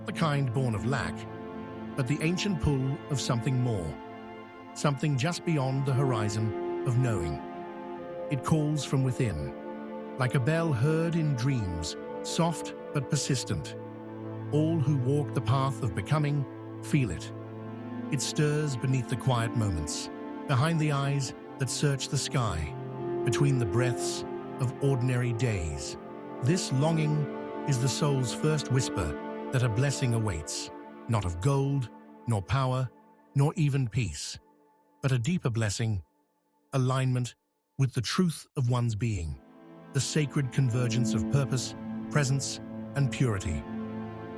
not the kind born of lack, but the ancient pull of something more, something just beyond the horizon of knowing. It calls from within, like a bell heard in dreams, soft but persistent. All who walk the path of becoming feel it. It stirs beneath the quiet moments, behind the eyes that search the sky, between the breaths of ordinary days. This longing is the soul's first whisper that a blessing awaits, not of gold, nor power, nor even peace, but a deeper blessing, alignment with the truth of one's being, the sacred convergence of purpose, presence, and purity.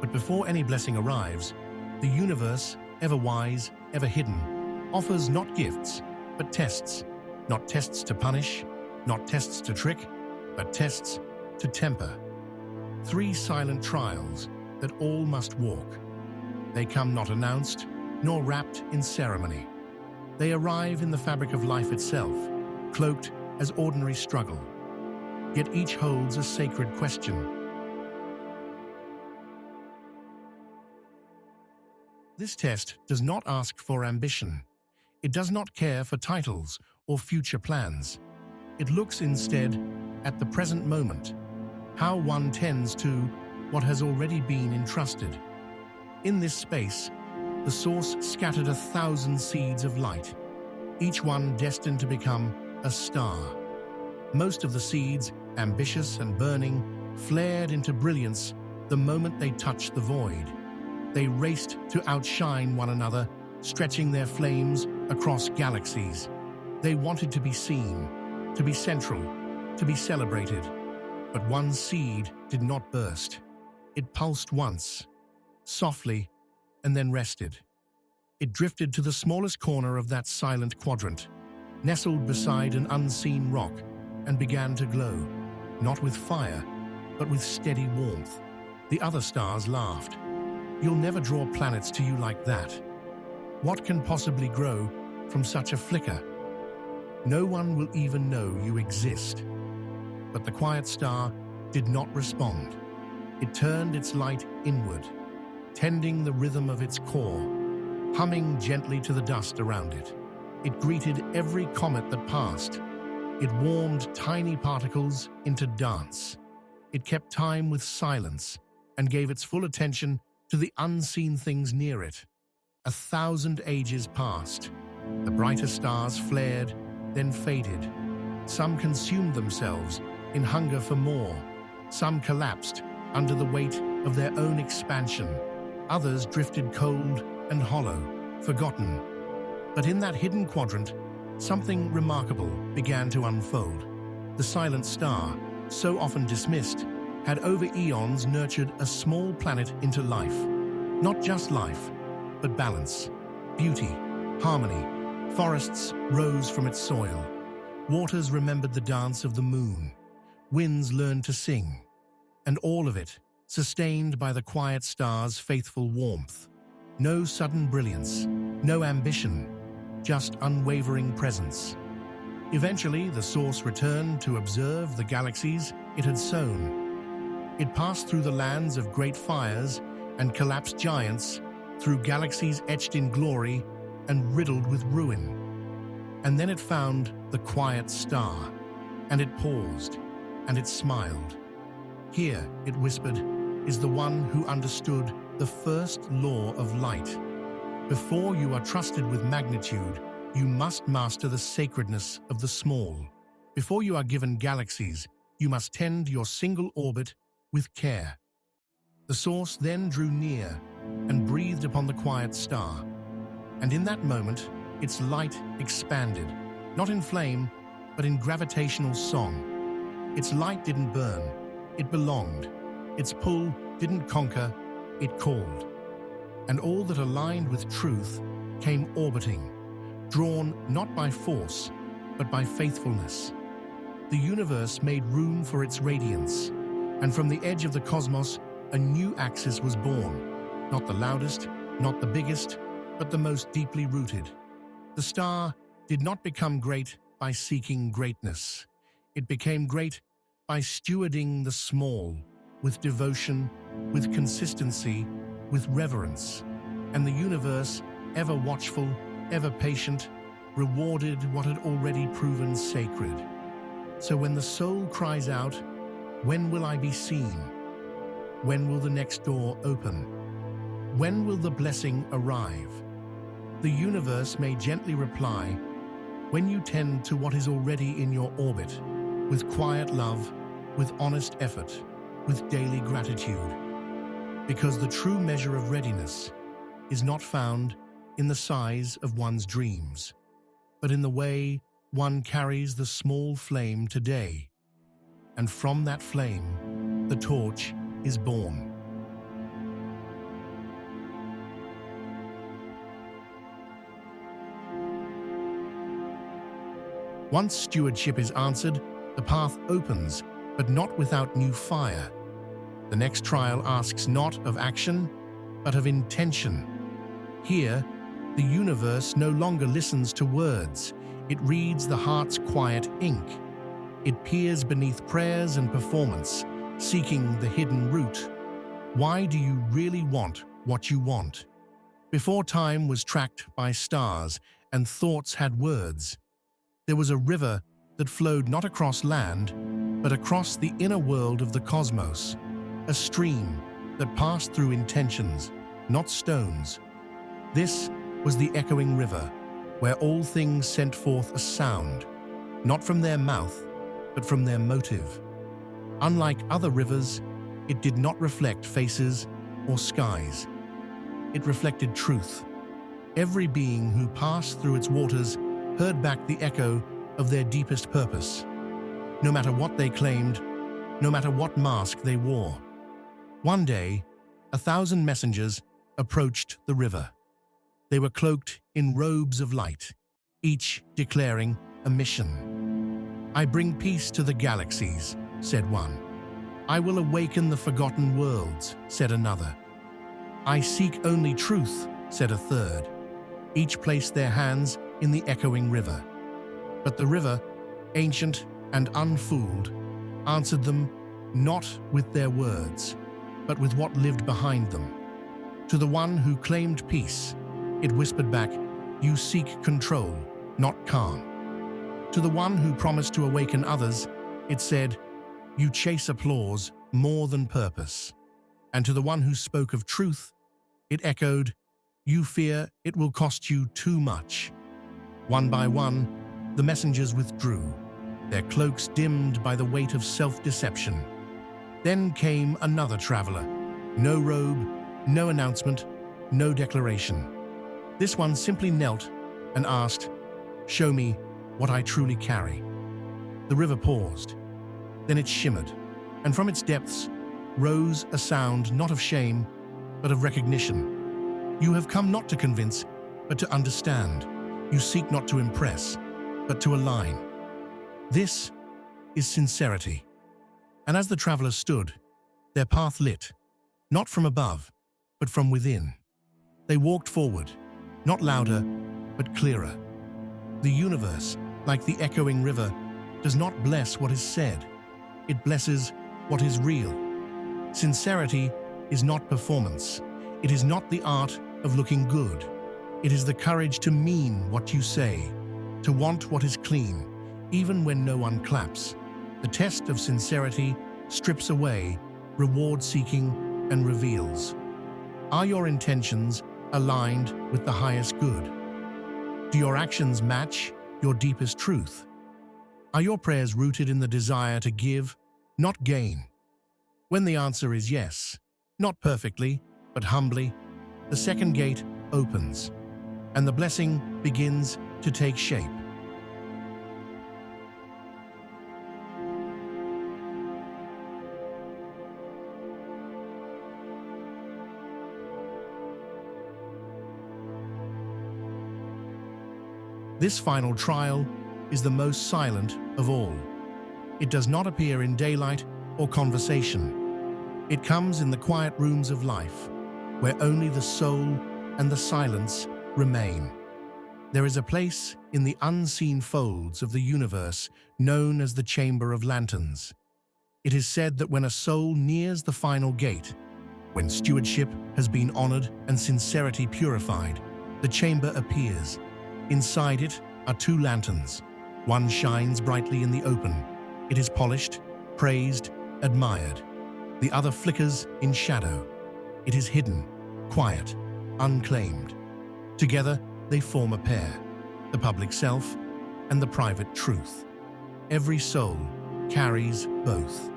But before any blessing arrives, the universe, ever wise, ever hidden, offers not gifts, but tests. Not tests to punish, not tests to trick, but tests to temper. 3 silent trials that all must walk. They come not announced, nor wrapped in ceremony. They arrive in the fabric of life itself, cloaked as ordinary struggle. Yet each holds a sacred question. This test does not ask for ambition. It does not care for titles or future plans. It looks instead at the present moment, how one tends to what has already been entrusted. In this space, the source scattered 1,000 seeds of light, each one destined to become a star. Most of the seeds, ambitious and burning, flared into brilliance the moment they touched the void. They raced to outshine one another, stretching their flames across galaxies. They wanted to be seen, to be central, to be celebrated. But one seed did not burst. It pulsed once, softly, and then rested. It drifted to the smallest corner of that silent quadrant, nestled beside an unseen rock, and began to glow, not with fire, but with steady warmth. The other stars laughed. "You'll never draw planets to you like that. What can possibly grow from such a flicker? No one will even know you exist." But the quiet star did not respond. It turned its light inward, tending the rhythm of its core, humming gently to the dust around it. It greeted every comet that passed. It warmed tiny particles into dance. It kept time with silence and gave its full attention to the unseen things near it. 1,000 ages passed. The brighter stars flared, then faded. Some consumed themselves in hunger for more. Some collapsed under the weight of their own expansion. Others drifted cold and hollow, forgotten. But in that hidden quadrant, something remarkable began to unfold. The silent star, so often dismissed, had over eons nurtured a small planet into life. Not just life, but balance, beauty, harmony. Forests rose from its soil. Waters remembered the dance of the moon. Winds learned to sing. And all of it, sustained by the quiet star's faithful warmth. No sudden brilliance, no ambition, just unwavering presence. Eventually, the source returned to observe the galaxies it had sown. It passed through the lands of great fires and collapsed giants, through galaxies etched in glory and riddled with ruin. And then it found the quiet star, and it paused, and it smiled. "Here," it whispered, "is the one who understood the first law of light. Before you are trusted with magnitude, you must master the sacredness of the small. Before you are given galaxies, you must tend your single orbit with care." The source then drew near and breathed upon the quiet star. And in that moment, its light expanded, not in flame, but in gravitational song. Its light didn't burn, it belonged. Its pull didn't conquer, it called. And all that aligned with truth came orbiting, drawn not by force, but by faithfulness. The universe made room for its radiance, and from the edge of the cosmos, a new axis was born. Not the loudest, not the biggest, but the most deeply rooted. The star did not become great by seeking greatness. It became great by stewarding the small, with devotion, with consistency, with reverence, and the universe, ever watchful, ever patient, rewarded what had already proven sacred. So when the soul cries out, "When will I be seen? When will the next door open? When will the blessing arrive?" The universe may gently reply, "When you tend to what is already in your orbit, with quiet love, with honest effort, with daily gratitude." Because the true measure of readiness is not found in the size of one's dreams, but in the way one carries the small flame today. And from that flame, the torch is born. Once stewardship is answered, the path opens, but not without new fire. The next trial asks not of action, but of intention. Here, the universe no longer listens to words. It reads the heart's quiet ink. It peers beneath prayers and performance, seeking the hidden root. Why do you really want what you want? Before time was tracked by stars and thoughts had words, there was a river that flowed not across land, but across the inner world of the cosmos, a stream that passed through intentions, not stones. This was the echoing river, where all things sent forth a sound, not from their mouth, but from their motive. Unlike other rivers, it did not reflect faces or skies. It reflected truth. Every being who passed through its waters heard back the echo of their deepest purpose, no matter what they claimed, no matter what mask they wore. One day, 1,000 messengers approached the river. They were cloaked in robes of light, each declaring a mission. "I bring peace to the galaxies," said one. "I will awaken the forgotten worlds," said another. "I seek only truth," said a third. Each placed their hands in the echoing river. But the river, ancient and unfooled, answered them not with their words, but with what lived behind them. To the one who claimed peace, it whispered back, "You seek control, not calm." To the one who promised to awaken others, it said, "You chase applause more than purpose." And to the one who spoke of truth, it echoed, "You fear it will cost you too much." One by one, the messengers withdrew, their cloaks dimmed by the weight of self-deception. Then came another traveler. No robe, no announcement, no declaration. This one simply knelt and asked, "Show me what I truly carry." The river paused. Then it shimmered, and from its depths rose a sound not of shame, but of recognition. "You have come not to convince, but to understand. You seek not to impress, but to align." This is sincerity. And as the travelers stood, their path lit, not from above, but from within. They walked forward, not louder, but clearer. The universe, like the echoing river, does not bless what is said. It blesses what is real. Sincerity is not performance. It is not the art of looking good. It is the courage to mean what you say, to want what is clean, even when no one claps. The test of sincerity strips away, reward-seeking, and reveals. Are your intentions aligned with the highest good? Do your actions match your deepest truth? Are your prayers rooted in the desire to give, not gain? When the answer is yes, not perfectly, but humbly, the second gate opens, and the blessing begins to take shape. This final trial is the most silent of all. It does not appear in daylight or conversation. It comes in the quiet rooms of life, where only the soul and the silence remain. There is a place in the unseen folds of the universe known as the Chamber of Lanterns. It is said that when a soul nears the final gate, When stewardship has been honored and sincerity purified, the chamber appears. Inside it are two lanterns. One shines brightly in the open. It is polished, praised, admired. The other flickers in shadow. It is hidden, quiet, unclaimed. Together, they form a pair, the public self and the private truth. Every soul carries both.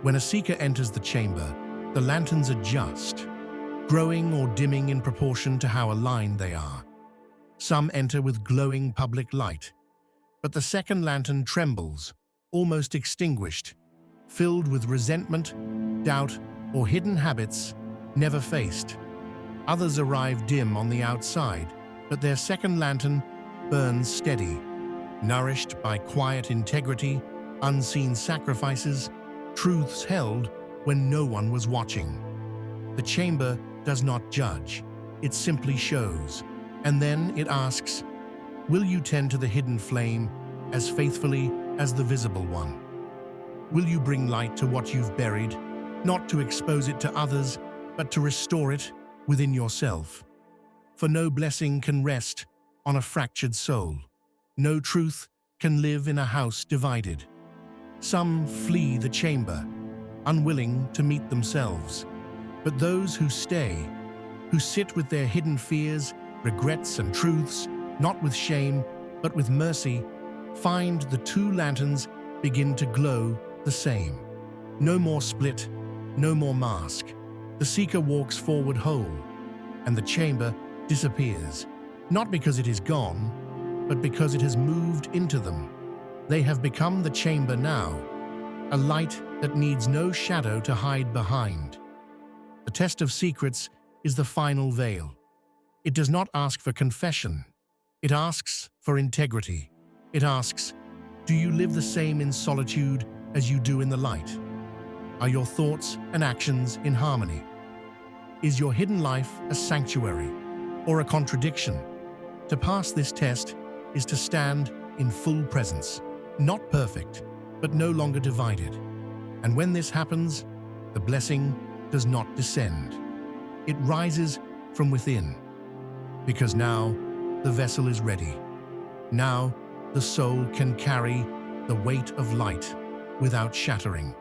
When a seeker enters the chamber, the lanterns adjust, growing or dimming in proportion to how aligned they are. Some enter with glowing public light, but the second lantern trembles, almost extinguished, filled with resentment, doubt, or hidden habits never faced. Others arrive dim on the outside, but their second lantern burns steady, nourished by quiet integrity, unseen sacrifices, truths held when no one was watching. The chamber does not judge, it simply shows, and then it asks, will you tend to the hidden flame as faithfully as the visible one? Will you bring light to what you've buried, not to expose it to others, but to restore it within yourself? For no blessing can rest on a fractured soul. No truth can live in a house divided. Some flee the chamber, unwilling to meet themselves. But those who stay, who sit with their hidden fears, regrets and truths, not with shame, but with mercy, find the two lanterns begin to glow the same. No more split, no more mask. The seeker walks forward whole, and the chamber disappears, not because it is gone, but because it has moved into them. They have become the chamber now, a light that needs no shadow to hide behind. The test of secrets is the final veil. It does not ask for confession. It asks for integrity. It asks, do you live the same in solitude as you do in the light? Are your thoughts and actions in harmony? Is your hidden life a sanctuary or a contradiction? To pass this test is to stand in full presence, not perfect, but no longer divided. And when this happens, the blessing does not descend. It rises from within, because now the vessel is ready. Now the soul can carry the weight of light without shattering.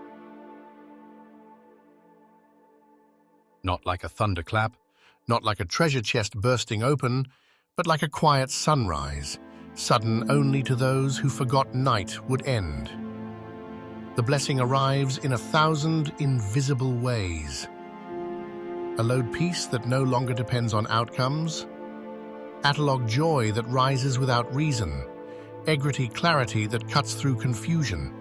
Not like a thunderclap, not like a treasure chest bursting open, but like a quiet sunrise, sudden only to those who forgot night would end. The blessing arrives in 1,000 invisible ways. A load peace that no longer depends on outcomes, catalog joy that rises without reason, egrity clarity that cuts through confusion,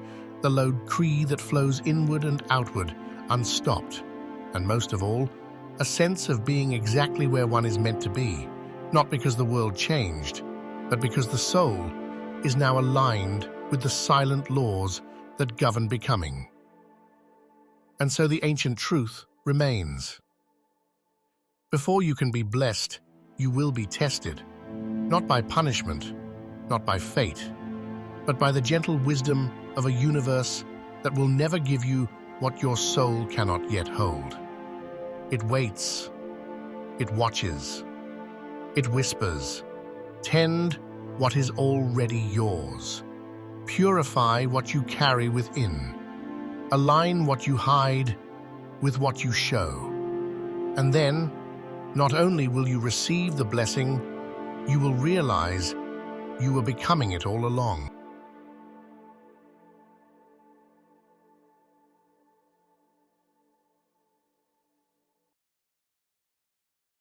the load cree that flows inward and outward, unstopped, and most of all, a sense of being exactly where one is meant to be, not because the world changed, but because the soul is now aligned with the silent laws that govern becoming. And so the ancient truth remains. Before you can be blessed, you will be tested, not by punishment, not by fate, but by the gentle wisdom of a universe that will never give you what your soul cannot yet hold. It waits, it watches, it whispers, tend what is already yours. Purify what you carry within. Align what you hide with what you show. And then, not only will you receive the blessing, you will realize you were becoming it all along.